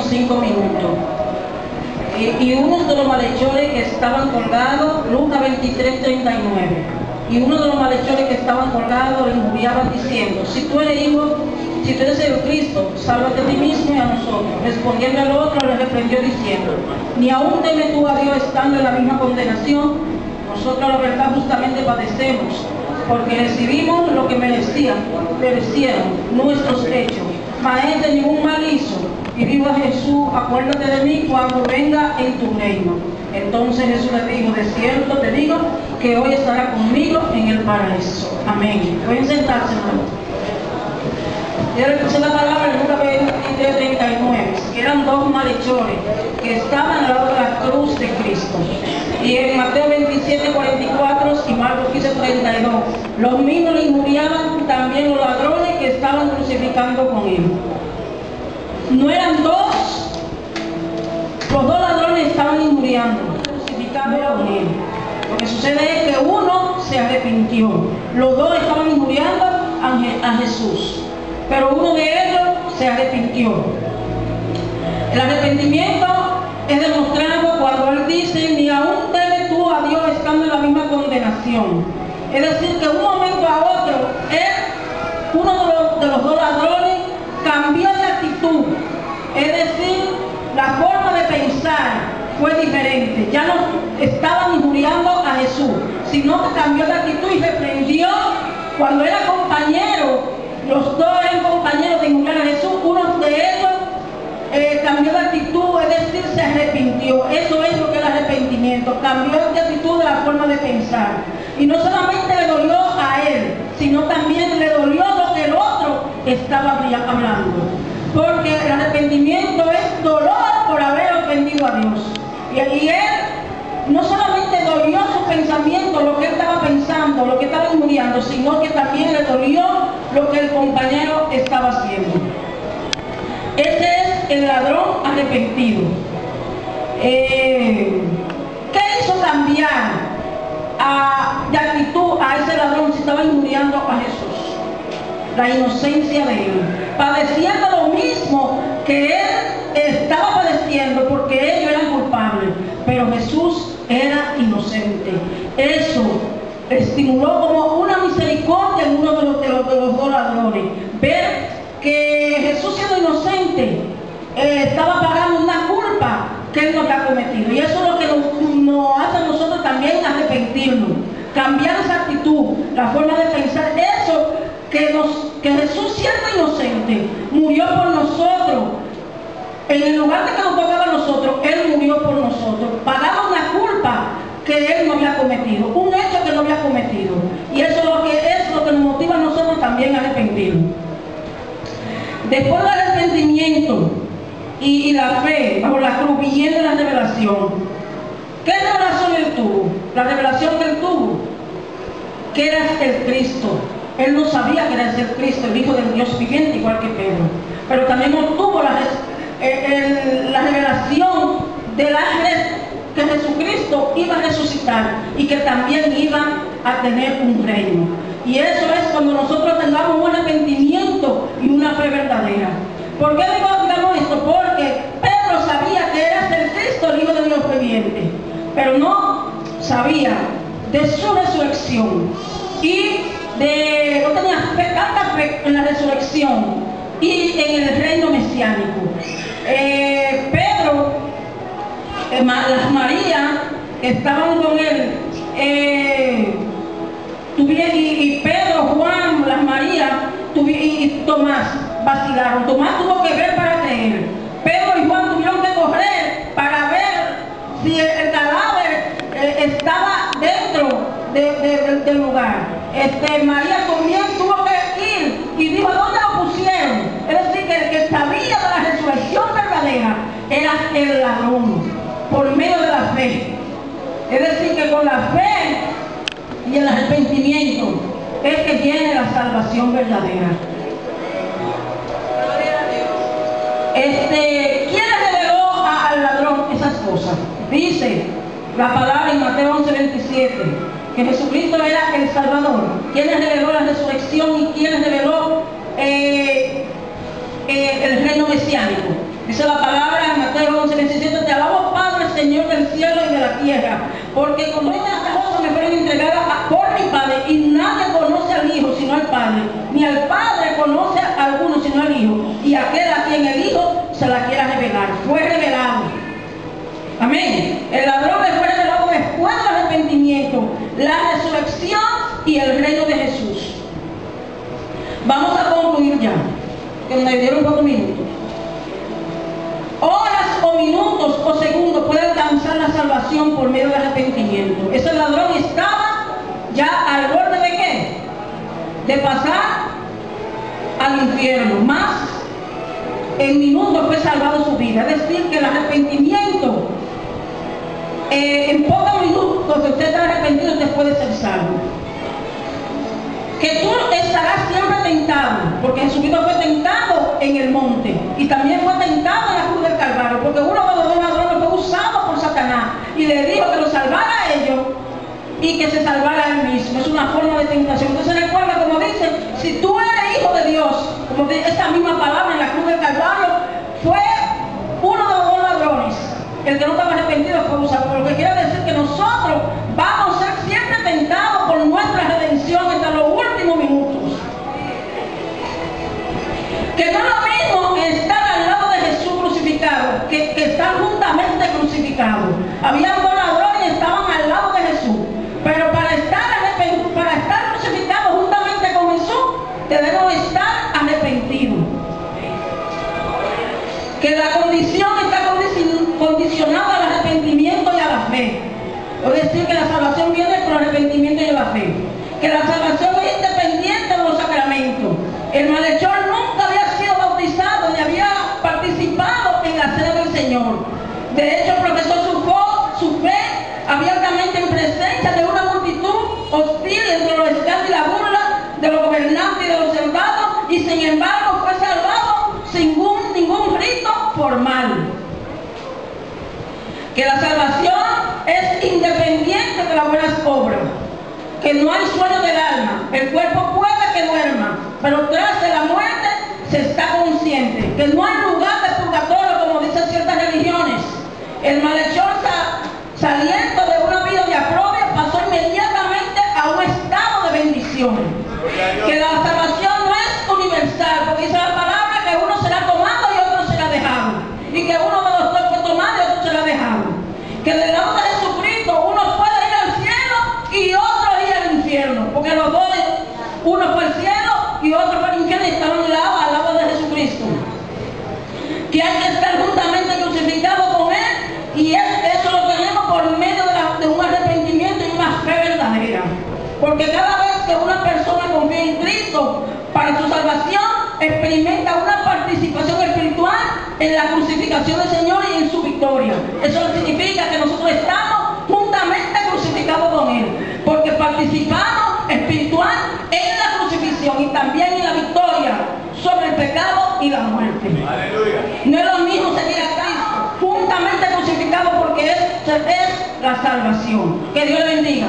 5 minutos. Y uno de los malhechores que estaban colgados, Lucas 23:39, y uno de los malhechores que estaban colgados le injuriaban diciendo: si tú eres el Cristo, sálvate a ti mismo y a nosotros. Respondiendo al otro, le reprendió diciendo: ni aún temes tú a Dios estando en la misma condenación. Nosotros la verdad justamente padecemos, porque recibimos lo que merecieron nuestros hechos, mas él de ningún mal hizo. Y dijo a Jesús: acuérdate de mí cuando venga en tu reino. Entonces Jesús le dijo: de cierto te digo que hoy estará conmigo en el paraíso. Amén. Pueden sentarse, hermano. Yo le puse la palabra en Lucas 23:39, que eran dos malhechores que estaban al lado de la cruz de Cristo. Y en Mateo 27:44 y Marcos 15:32, los mismos le injuriaban también los ladrones que estaban crucificando con él. No eran dos, los dos ladrones estaban injuriando, crucificando con él. Lo que sucede es que uno se arrepintió, los dos estaban injuriando a Jesús, pero uno de ellos se arrepintió. El arrepentimiento es demostrado cuando él dice: ni aún temes tú a Dios estando en la misma condenación. Es decir, que de un momento a otro, uno de los dos ladrones cambió de actitud. Es decir, la forma de pensar fue diferente. Ya no estaban injuriando a Jesús, sino que cambió de actitud y reprendió. Cuando era compañero, los dos eran compañeros de injuriar a Jesús, uno de ellos cambió de actitud, es decir, se arrepintió. Eso es lo que es el arrepentimiento, cambió de actitud, de la forma de pensar. Y no solamente le dolió a él, sino también le dolió lo que el otro estaba hablando. Porque el arrepentimiento es dolor por haber ofendido a Dios. Y él no solamente dolió su pensamiento, lo que él estaba pensando, lo que estaba injuriando, sino que también le dolió lo que el compañero estaba haciendo. Ese es el ladrón arrepentido. ¿Qué hizo cambiar de actitud a ese ladrón si estaba injuriando a Jesús? La inocencia de él, padeciendo lo mismo que él estaba padeciendo, porque ellos eran culpables, pero Jesús era inocente. Eso estimuló como una misericordia en uno de los dos ladrones, ver que Jesús, siendo inocente, estaba pagando una culpa que él no había cometido. Y eso es lo que nos hace a nosotros también arrepentirnos, cambiar esa actitud, la forma de pensar. Eso que Jesús, siendo inocente, murió por nosotros. En el lugar de que nos tocaba a nosotros, él murió por nosotros. Pagaba una culpa que él no había cometido, un hecho que no había cometido. Y eso es lo que nos motiva a nosotros también a arrepentirnos. Después del arrepentimiento y la fe bajo la cruz, viene la revelación. ¿Qué revelación él tuvo? La revelación que él tuvo, que era el Cristo. Él no sabía que era el Cristo, el Hijo del Dios viviente, igual que Pedro. Pero también obtuvo la revelación de que Jesucristo iba a resucitar y que también iba a tener un reino. Y eso es cuando nosotros tengamos un arrepentimiento y una fe verdadera. ¿Por qué digamos esto? Porque Pedro sabía que era el Cristo, el Hijo de Dios viviente, pero no sabía de su resurrección y no tenía tanta fe en la resurrección y en el reino mesiánico. Pedro, las Marías estaban con él, y Pedro, Juan, las Marías y Tomás vacilaron. Tomás tuvo que ver para creer. Pedro y Juan tuvieron que correr para ver si el cadáver estaba dentro del lugar. María también tuvo que ir y dijo: ¿dónde lo pusieron? Es decir, que el que sabía de la resurrección verdadera era el ladrón, por medio de la fe. Es decir, que con la fe y el arrepentimiento es que viene la salvación verdadera. ¿Quién le reveló al ladrón esas cosas? Dice la palabra en Mateo 11:27 que Jesucristo era el Salvador. ¿Quién le reveló la resurrección y quién le reveló el reino mesiánico? Dice la palabra Porque como estas cosas me fueron entregadas por mi Padre, y nadie conoce al Hijo sino al Padre, ni al Padre conoce a alguno sino al Hijo, y aquel a quien el Hijo se la quiera revelar. Fue revelado. Amén. El ladrón le fue revelado después del arrepentimiento, la resurrección y el reino de Jesús. Vamos a concluir ya, que me dieron pocos minutos. Horas o minutos o segundos puede alcanzar la salvación por medio del arrepentimiento. Ese ladrón estaba ya al borde de ¿qué? De pasar al infierno. Más en minutos fue salvado su vida. Es decir, que el arrepentimiento, en pocos minutos usted está arrepentido, usted puede ser salvo. Que tú estarás siempre tentado, porque Jesucristo fue tentado en el monte y también fue tentado en la cruz del Calvario, porque uno de los dos ladrones fue usado por Satanás y le dijo que lo salvara a ellos y que se salvara a él mismo. Es una forma de tentación. Entonces recuerda, como dice, si tú eres hijo de Dios, como dice esa misma palabra en la cruz del Calvario, fue uno de los dos ladrones. El que no estaba arrepentido fue usado. Lo que quiere decir que nosotros vamos a ser siempre tentados por nuestra redención hasta los últimos minutos. Que no es lo mismo estar al lado de Jesús crucificado que estar juntamente crucificado. Había dos ladrones y estaban al lado de Jesús. Pero para estar crucificado juntamente con Jesús, debemos estar arrepentidos. Que la condición está condicionada al arrepentimiento y a la fe. Es decir, que la salvación viene por el arrepentimiento y la fe. Que la salvación es independiente de los sacramentos. El malhechor nunca había sido bautizado ni había participado en la cena del Señor. De hecho, profesó su fe abiertamente en presencia de una multitud hostil entre los escándalos y la burla de los gobernantes y de los soldados, y sin embargo fue salvado sin ningún rito formal. Que la salvación es independiente de las buenas obras, que no hay sueño del alma. El cuerpo puede que duerma, pero tras de la muerte se está consciente, que no hay lugar de purgatorio como dicen ciertas religiones. El malhechor saliendo de una vida de aprobio pasó inmediatamente a un estado de bendición. Que la salvación no es universal, porque dice la palabra que uno será tomado y otro será dejado, y que uno de los dos fue tomado y otro será dejado. Que del lado de Jesucristo uno puede ir al cielo y otro ir al infierno, porque los dos, uno fue al cielo y otro fue al infierno, y estaban al lado de Jesucristo. Que hay que estar juntamente crucificado con Él, y eso lo tenemos por medio de un arrepentimiento y una fe verdadera. Porque cada vez que una persona confía en Cristo para su salvación, experimenta una participación espiritual en la crucificación del Señor y en su victoria. Eso significa que nosotros estamos juntamente crucificados con Él, porque participamos espiritual en la crucifixión y también en la victoria sobre el pecado y la muerte. Aleluya. No es lo mismo seguir a Cristo juntamente crucificado, porque es la salvación. Que Dios le bendiga.